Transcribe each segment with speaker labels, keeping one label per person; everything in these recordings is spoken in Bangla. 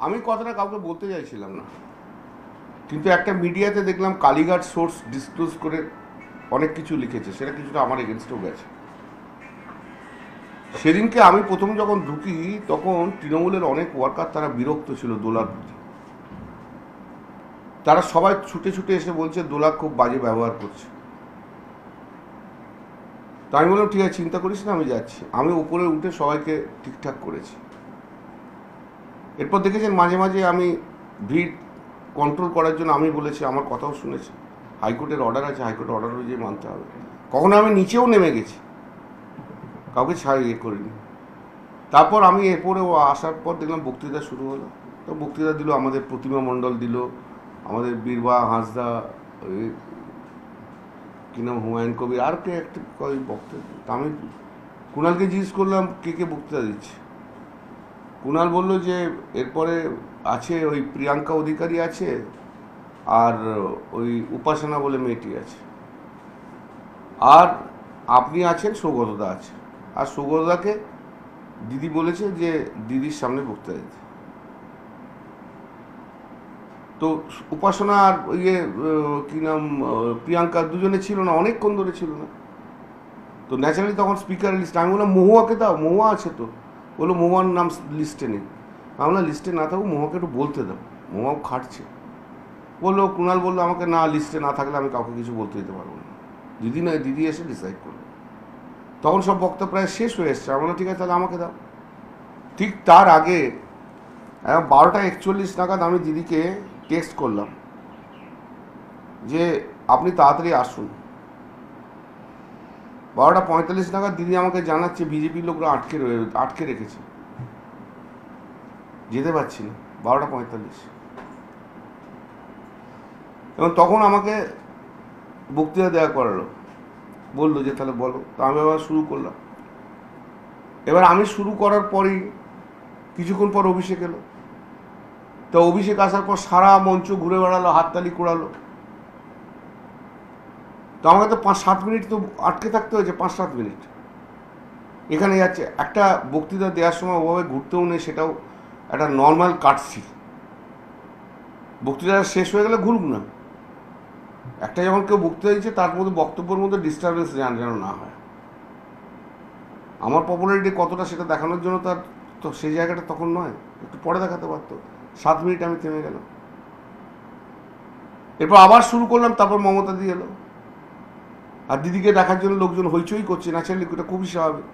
Speaker 1: আমি কথাটা কাউকে বলতে চাইছিলাম না, কিন্তু একটা মিডিয়াতে দেখলাম কালীঘাট সোর্স ডিসক্লোজ করে অনেক কিছু লিখেছে, সেটা কিছুটা আমার এগেনস্টেও গেছে। সেদিনকে আমি প্রথম যখন ঢুকি তখন তৃণমূলের অনেক ওয়ার্কার তারা বিরক্ত ছিল দোলার প্রতি। তারা সবাই ছুটে ছুটে এসে বলছে দোলা খুব বাজে ব্যবহার করছে। তো আমি বললাম ঠিক আছে, চিন্তা করিস না, আমি যাচ্ছি। আমি উপরে উঠে সবাইকে ঠিকঠাক করেছি। এরপর দেখেছেন মাঝে মাঝে আমি ভিড় কন্ট্রোল করার জন্য আমি বলেছি, আমার কথাও শুনেছি, হাইকোর্টের অর্ডার আছে, হাইকোর্টের অর্ডার অনুযায়ী মানতে হবে। কখনো আমি নিচেও নেমে গেছি, কাউকে ইয়ে করিনি। তারপর আমি এরপরে আসার পর দেখলাম বক্তৃতা শুরু হলো। তো বক্তৃতা দিল আমাদের প্রতিমা মণ্ডল, দিল আমাদের বীরবা হাঁসদা, ওই কী নাম হুমায়ুন কবির, আর কে একটা বক্তৃতা। আমি কুণালকে জিজ্ঞেস করলাম কে কে বক্তৃতা দিচ্ছে। কুণাল বলল যে এরপরে আছে ওই প্রিয়াঙ্কা অধিকারী আছে, আর ওই উপাসনা বলে মেয়েটি আছে, আর আপনি আছেন, সৌগতদা আছে। আর সৌগতদাকে দিদি বলেছে যে দিদির সামনে বক্তৃতা দিতে। তো উপাসনা আর ইয়ে কী নাম প্রিয়াঙ্কা দুজনে ছিল না, অনেকক্ষণ ধরে ছিল না। তো ন্যাচারালি তখন স্পিকার লিস্ট, আমি বললাম মহুয়াকে দাও, মহুয়া আছে তো। বললো মহুয়ার নাম লিস্টে নেই। আমরা লিস্টে না থাকুক, মহুয়াকে একটু বলতে দাও, মহুয়াও খাটছে। বললো কুণাল বললো আমাকে, না লিস্টে না থাকলে আমি কাউকে কিছু বলতে দিতে পারবো না, দিদি নয় দিদি এসে ডিসাইড করলো। তখন সব বক্তা প্রায় শেষ হয়ে এসছে। আমরা ঠিক আছে তাহলে আমাকে দাও। ঠিক তার আগে 12:41 নাগাদ আমি দিদিকে টেক্সট করলাম যে আপনি তাড়াতাড়ি আসুন। 12:45 নাগাদ দিদি আমাকে জানাচ্ছে বিজেপির লোকরা আটকে রেখেছে, যেতে পারছি না। 12:45, এবং তখন আমাকে বক্তৃতা দেওয়া করালো, বললো যে তাহলে বলো। তো আমি আবার শুরু করলাম। এবার আমি শুরু করার পরই কিছুক্ষণ পর অভিষেক এলো। তো অভিষেক আসার পর সারা মঞ্চ ঘুরে বেড়ালো, হাততালি কুড়ালো। তো আমাকে তো 5-7 মিনিট তো আটকে থাকতে হয়েছে, 5-7 মিনিট। এখানে যাচ্ছে একটা বক্তৃতা দেওয়ার সময় ওভাবে ঘুরতেও নেই, সেটাও একটা নর্মাল কাটসি। বক্তৃতা শেষ হয়ে গেলে ঘুরুক না। একটা যখন কেউ বক্তৃতা দিচ্ছে তার মধ্যে বক্তব্যের মধ্যে ডিস্টারবেন্স যেন না হয়। আমার পপুলারিটি কতটা সেটা দেখানোর জন্য তার তো সেই জায়গাটা তখন নয়, একটু পরে দেখাতে পারতো। 7 মিনিট আমি থেমে গেলাম। এরপর আবার শুরু করলাম। তারপর মমতা দিয়ে এলো, আর দিদিকে দেখার জন্য লোকজন হইচই করছে, ন্যাচারালি এটা খুবই স্বাভাবিক।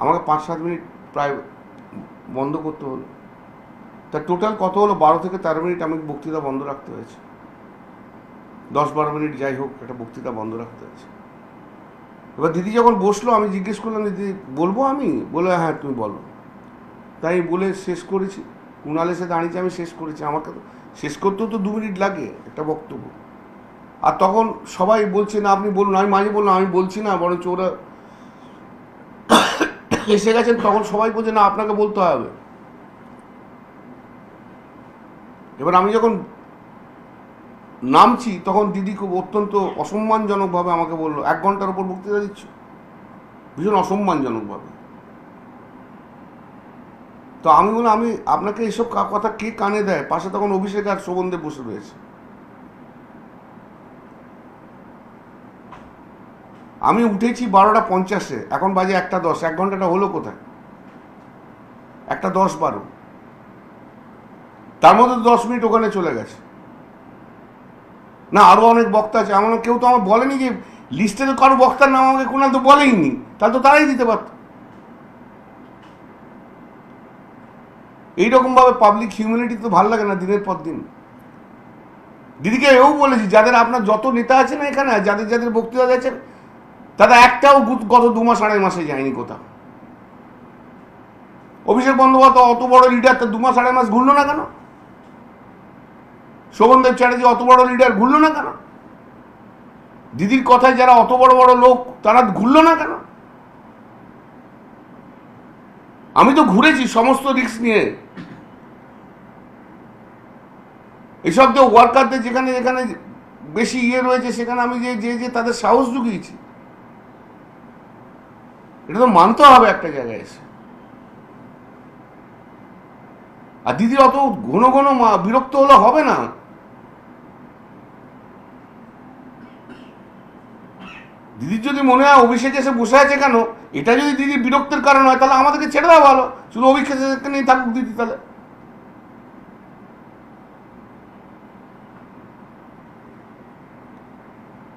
Speaker 1: আমাকে 5-7 মিনিট প্রায় বন্ধ করতে হলো। তা টোটাল কত হলো, 12 থেকে 13 মিনিট আমি বক্তৃতা বন্ধ রাখতে হয়েছে। 10-12 মিনিট যাই হোক, একটা বক্তৃতা বন্ধ রাখতে হয়েছে। এবার দিদি যখন বসলো আমি জিজ্ঞেস করলাম, দিদি বলবো? আমি বলে হ্যাঁ তুমি বলো। তাই বলে শেষ করেছি। কুণাল এসে দাঁড়িয়েছে, আমি শেষ করেছি। আমাকে তো শেষ করতেও তো 2 মিনিট লাগে একটা বক্তব্য। আর তখন সবাই বলছে না আপনি বলুন। আমি মাঝে বললাম আমি বলছি না, বরঞ্চ ওরা এসে গেছেন। তখন সবাই বলছে না আপনাকে বলতে হবে। এবার আমি যখন নামছি তখন দিদি খুব অত্যন্ত অসম্মানজনকভাবে আমাকে বললো, 1 ঘন্টার ওপর বক্তৃতা দিচ্ছ, ভীষণ অসম্মানজনকভাবে। তো আমি বললাম আমি আপনাকে এইসব কথা কে কানে দেয়? পাশে তখন অভিষেক আর শোভনদেব বসে রয়েছে। আমি উঠেছি 12:50, এখন বাজে 1:10। 1 ঘন্টাটা হলো কোথায়? 1:10-12, তার মধ্যে 10 মিনিট ওখানে চলে গেছে। না আরও অনেক বক্তা আছে। আমার কেউ তো আমার বলেনি যে লিস্টে তো কারো বক্তার নাম আমাকে কোনাল তো বলেইনি, তাহলে তো তারাই দিতে পারত। এইরকমভাবে পাবলিক হিউম্যানিটি তো ভালো লাগে না দিনের পর দিন। দিদিকে এও বলেছি, যাদের আপনার যত নেতা আছে না এখানে, যাদের যাদের বক্তৃতা দিয়েছেন, তারা একটাও গত 2 মাস 2.5 মাসে যায়নি কোথাও। অভিষেক বন্দ্যোপাধ্যায় অত বড় লিডার, তার 2 মাস 2.5 মাস ঘুরলো না কেন? শোভনদেব চ্যাটার্জি অত বড় লিডার, ঘুরলো না কেন? দিদির কথায় যারা অত বড় বড় লোক, তারা ঘুরলো না কেন? আমি তো ঘুরেছি সমস্ত রিস্ক নিয়ে। এসব তো ওয়ার্কারদের যেখানে যেখানে বেশি রয়েছে সেখানে আমি যে তাদের সাহস জুগিয়েছি। এটা তো মানতে হবে একটা জায়গায় এসে। আর দিদি অত ঘন ঘন বিরক্ত হলে হবে না। দিদির যদি মনে হয় অভিষেক এসে বসে আছে কেন, এটা যদি দিদি বিরক্তের কারণ হয়, তাহলে আমাদেরকে ছেড়ে দেওয়া ভালো, শুধু অভিষেক নিয়ে থাকুক দিদি। তাহলে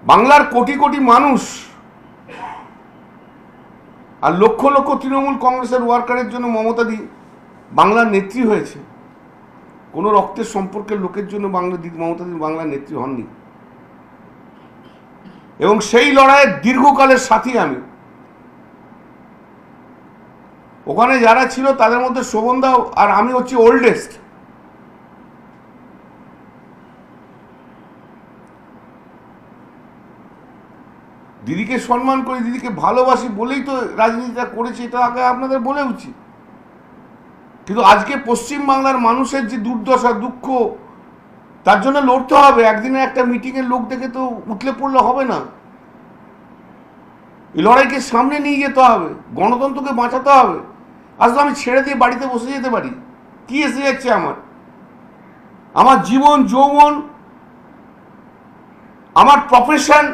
Speaker 1: বাংলার কোটি কোটি মানুষ আর লক্ষ লক্ষ তৃণমূল কংগ্রেসের ওয়ার্কারের জন্য মমতা দি বাংলার নেত্রী হয়েছে। কোনো রক্তের সম্পর্কের লোকের জন্য মমতা দি বাংলার নেত্রী হননি। এবং সেই লড়াইয়ের দীর্ঘকালের সাথী আমি। ওখানে যারা ছিল তাদের মধ্যে শোভনদা আর আমি হচ্ছি ওল্ডেস্ট। দিদিকে সম্মান করি, দিদিকে ভালোবাসি বলেই তো রাজনীতিটা করেছি, এটা আগে আপনাদের বলে উচিত। কিন্তু আজকে পশ্চিমবাংলার মানুষের যে দুর্দশা, দুঃখ, তার জন্য লড়তে হবে। একদিনে একটা মিটিংয়ের লোক দেখে তো উঠলে পড়লে হবে না। এই লড়াইকে সামনে নিয়ে যেতে হবে, গণতন্ত্রকে বাঁচাতে হবে। আসলে আমি ছেড়ে দিয়ে বাড়িতে বসে যেতে পারি? কি এসে যাচ্ছে আমার জীবন, যৌবন, আমার প্রফেশন,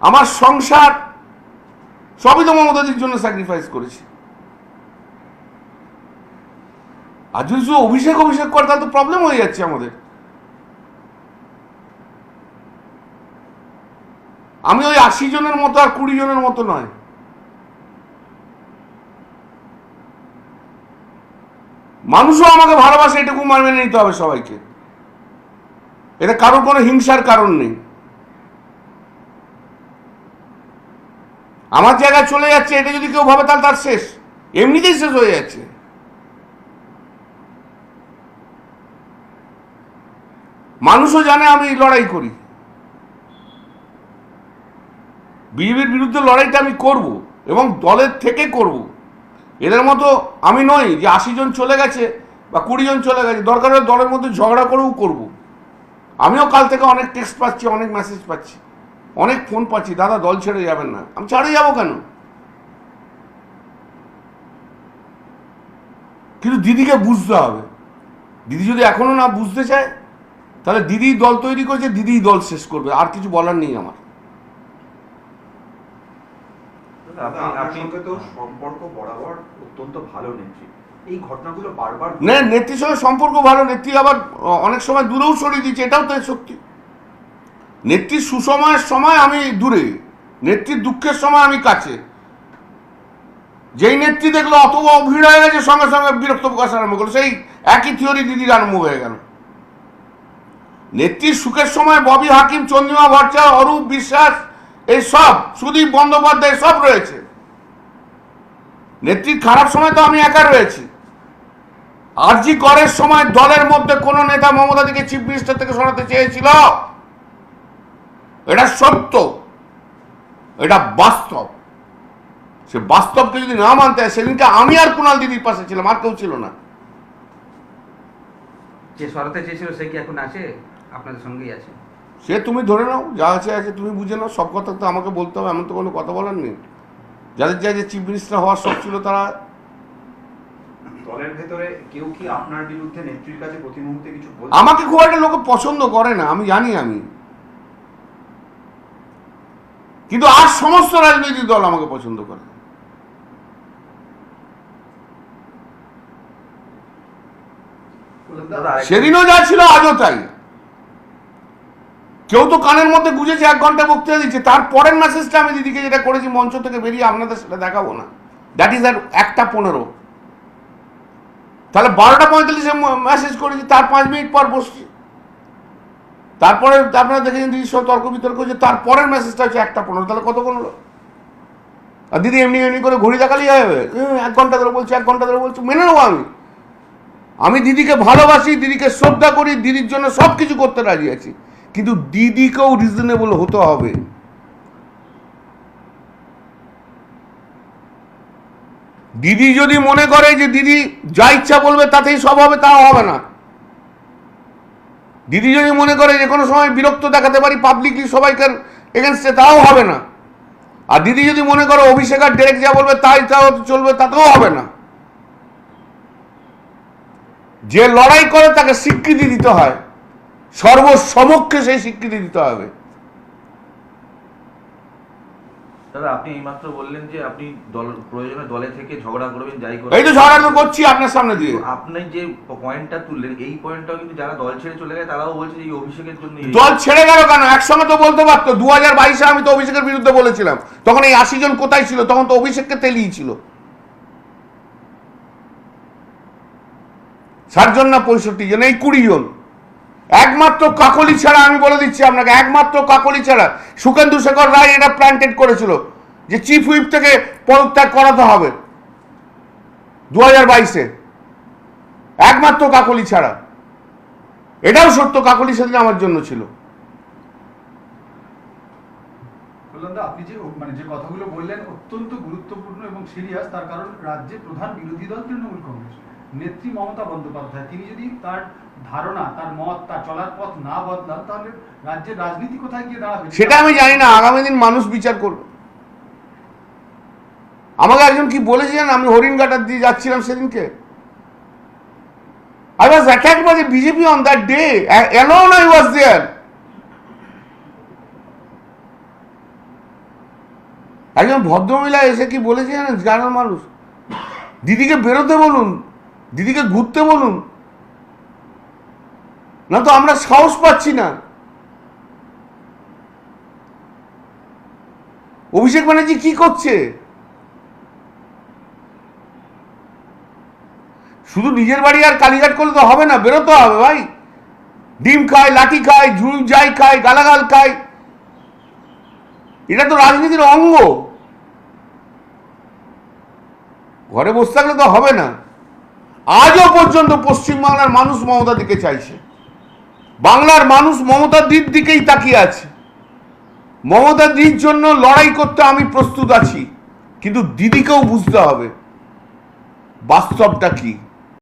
Speaker 1: আমার সংসার, সবই তো মমতাদির জন্য স্যাক্রিফাইস করেছি। আর যদি শুধু অভিষেক করে তাহলে তো প্রবলেম হয়ে যাচ্ছে আমাদের। আমি ওই 80 জনের মতো আর 20 জনের মতো নয়। মানুষও আমাকে ভালোবাসে, এটুকু মেনে নিতে হবে সবাইকে। এটা কারোর কোনো হিংসার কারণ নেই। আমার জায়গায় চলে যাচ্ছে, এটা যদি কেউ ভাবে তাহলে তার শেষ, এমনিতেই শেষ হয়ে যাচ্ছে। মানুষও জানে আমি লড়াই করি, বিজেপির বিরুদ্ধে লড়াইটা আমি করব এবং দলের থেকে করব। এদের মতো আমি নই যে 80 জন চলে গেছে বা 20 জন চলে গেছে, দরকার হলে দলের মধ্যে ঝগড়া করেও করব। আমিও কাল থেকে অনেক টেক্সট পাচ্ছি, অনেক মেসেজ পাচ্ছি, অনেক ফোন পাচ্ছি, দাদা দল ছেড়ে যাবেন না। আমি ছেড়ে যাবো কেন? কিন্তু দিদিকে বুঝতে হবে। দিদি যদি এখনো না বুঝতে চায়, তাহলে দিদি দল তৈরি করেছে, দিদি দল শেষ করবে, আর কিছু বলার নেই আমার।
Speaker 2: সম্পর্ক বরাবর অত্যন্ত ভালো নেত্রী, এই ঘটনাগুলো বারবার
Speaker 1: নেত্রীর সঙ্গে সম্পর্ক ভালো, নেত্রী আবার অনেক সময় দূরেও সরিয়ে দিচ্ছে, এটাও তো সত্যি। নেত্রীর সুসময়ের সময় আমি দূরে, নেত্রীর দুঃখের সময় আমি কাছে। যেই নেত্রী দেখলো অত ভিড় হয়ে গেছে, সঙ্গে সঙ্গে বিরক্ত প্রকাশ আরম্ভ করলো, সেই একই থিওরি দিদির আরম্ভ হয়ে গেল। নেত্রীর সুখের সময় ববি হাকিম, চন্দ্রিমা ভট্টাচার্য, অরূপ বিশ্বাস, এই সব, সুদীপ বন্দ্যোপাধ্যায় সব রয়েছে। নেত্রীর খারাপ সময় তো আমি একা রয়েছি। আরজি করের সময় দলের মধ্যে কোন নেতা মমতা দিকে চিফ মিনিস্টার থেকে সরাতে চেয়েছিল? এটা সত্য, এটা বাস্তব। সে বাস্তবকে যদি না মানতে হয়, সেদিনকে আমি আর কুণাল দিদির পাশে ছিলাম, আর কেউ ছিল না।
Speaker 3: যে সরাতে চেয়েছিল সে কি এখন আছে? আপনাদের সঙ্গেই আছে?
Speaker 1: সে তুমি ধরে নাও, যা আছে আছে, তুমি বুঝে নাও। সব কথা তো আমাকে বলতে হবে এমন তো কোনো কথা বলার নেই। যাদের যা যে চিফ মিনিস্টার হওয়ার শখ ছিল, তারা
Speaker 2: দলের ভেতরে কেউ কি আপনার বিরুদ্ধে নেত্রীর কাছে প্রতি মুহূর্তে কিছু বলছে?
Speaker 1: আমাকে খুব একটা লোক পছন্দ করে না, আমি জানি। কিন্তু আর সমস্ত রাজনৈতিক দল আমাকে পছন্দ করে। সেদিনও যা ছিল আজও তাই। কেউ তো কানের মধ্যে গুঁজেছে, 1 ঘন্টা বক্তৃতা দিচ্ছে, তারপরের মেসেজটা আমি দিদিকে যেটা করেছি মঞ্চ থেকে বেরিয়ে, আপনাদের সেটা দেখাবো না। দ্যাট ইজ আর 1:15। তাহলে 12:45 মেসেজ করেছি, তার 5 মিনিট পর বসছি। তারপরে আপনারা দেখেছেন দিদির সব তর্ক বিতর্ক হচ্ছে, তারপরের মেসেজটা হচ্ছে 1:15। তাহলে কতক্ষণ হলো? আর দিদি এমনি এমনি করে ঘড়ি দেখালেই হবে? 1 ঘন্টা ধরে বলছি, 1 ঘন্টা ধরে বলছি, মেনে নেবো আমি দিদিকে ভালোবাসি, দিদিকে শ্রদ্ধা করি, দিদির জন্য সব কিছু করতে রাজি আছি। কিন্তু দিদিকেও রিজনেবল হতে হবে। দিদি যদি মনে করে যে দিদি যা ইচ্ছা বলবে তাতেই সব হবে, তাও হবে না। দিদি যদি মনে করে যে কোনো সময় বিরক্ত দেখাতে পারি পাবলিকলি সবাইকার এগেনস্টে, তাও হবে না। আর দিদি যদি মনে করে অভিষেক আর ডেরেক যা বলবে তাই তাও চলবে, তাতেও হবে না। যে লড়াই করে তাকে স্বীকৃতি দিতে হয়, সর্বসমক্ষে সেই স্বীকৃতি দিতে হবে।
Speaker 4: দাদা আপনি এইমাত্র বললেন যে আপনি দল প্রয়োজনে দলে থেকে ঝগড়া করবেন, যাই করবেন।
Speaker 1: এই তো ঝগড়া তো করছি আপনার সামনে দিয়ে।
Speaker 4: কিন্তু আপনি যে পয়েন্টটা তুললেন, এই পয়েন্টটাও কিন্তু যারা দল ছেড়ে চলে গেছে তারাও বলছে যে এই অভিষেকের জন্য
Speaker 1: দল ছেড়ে গেল কেন? একসঙ্গে তো বলতে পারতো। 2022-এ আমি তো অভিষেকের বিরুদ্ধে বলেছিলাম, তখন এই 80 জন কোথায় ছিল? তখন তো অভিষেককে তেলিয়েছিল। 60 জন না 65 জন, এই 20 জন। একমাত্র কাকলি ছাড়া, আমি বলে দিচ্ছি আপনাকে, একমাত্র কাকলি ছাড়া সুখেন্দু শেখর রায় এটা প্ল্যান্টেড করেছিল যে চিফ হুইপ থেকে পদত্যাগ করাতে হবে 2022-এ, একমাত্র কাকলি ছাড়া। এটাও সত্য, কাকলি সেদিন আমার জন্য ছিল।
Speaker 5: কল্যাণদা, আপনি যে যে কথাগুলো বললেন অত্যন্ত গুরুত্বপূর্ণ এবং সিরিয়াস। তার কারণ রাজ্যের প্রধান বিরোধী দল তৃণমূল কংগ্রেস, নেত্রী মমতা বন্দ্যোপাধ্যায়, তিনি যদি তার ধারণা, তার মত, তার চলার পথ না বদলান, তাহলে রাজ্যের রাজনীতি কোথায় গিয়ে দাঁড়াবে
Speaker 1: সেটা আমি জানি না, আগামী দিন মানুষ বিচার করবে। আমাকে একজন কি বলেছে জানেন? আমি হরিণঘাটা দিয়ে যাচ্ছিলাম সেদিনকে, I was attacked by the BJP on that day. Alone I was there. একজন ভদ্রমহিলা এসে কি বলেছে জানেন? গ্রামের মানুষ, দিদিকে বেরোতে বলুন, দিদিকে ঘুরতে বলুন, না তো আমরা সাহস পাচ্ছি না। অভিষেক ব্যানার্জি কি করছে? শুধু নিজের বাড়ি আর কালীঘাট করলে তো হবে না, বেরোতে হবে ভাই। ডিম খায়, লাঠি খায়, ঝুল যাই খায়, গালাগাল খায়, এটা তো রাজনীতির অঙ্গ। ঘরে বসে থাকলে তো হবে না। আজও পর্যন্ত পশ্চিমবাংলার মানুষ মমতা দিকে চাইছে, বাংলার মানুষ মমতা দিদির দিকেই তাকিয়ে আছে। মমতা দিদির জন্য লড়াই করতে আমি প্রস্তুত আছি, কিন্তু দিদিকেও বুঝতে হবে বাস্তবটা কি।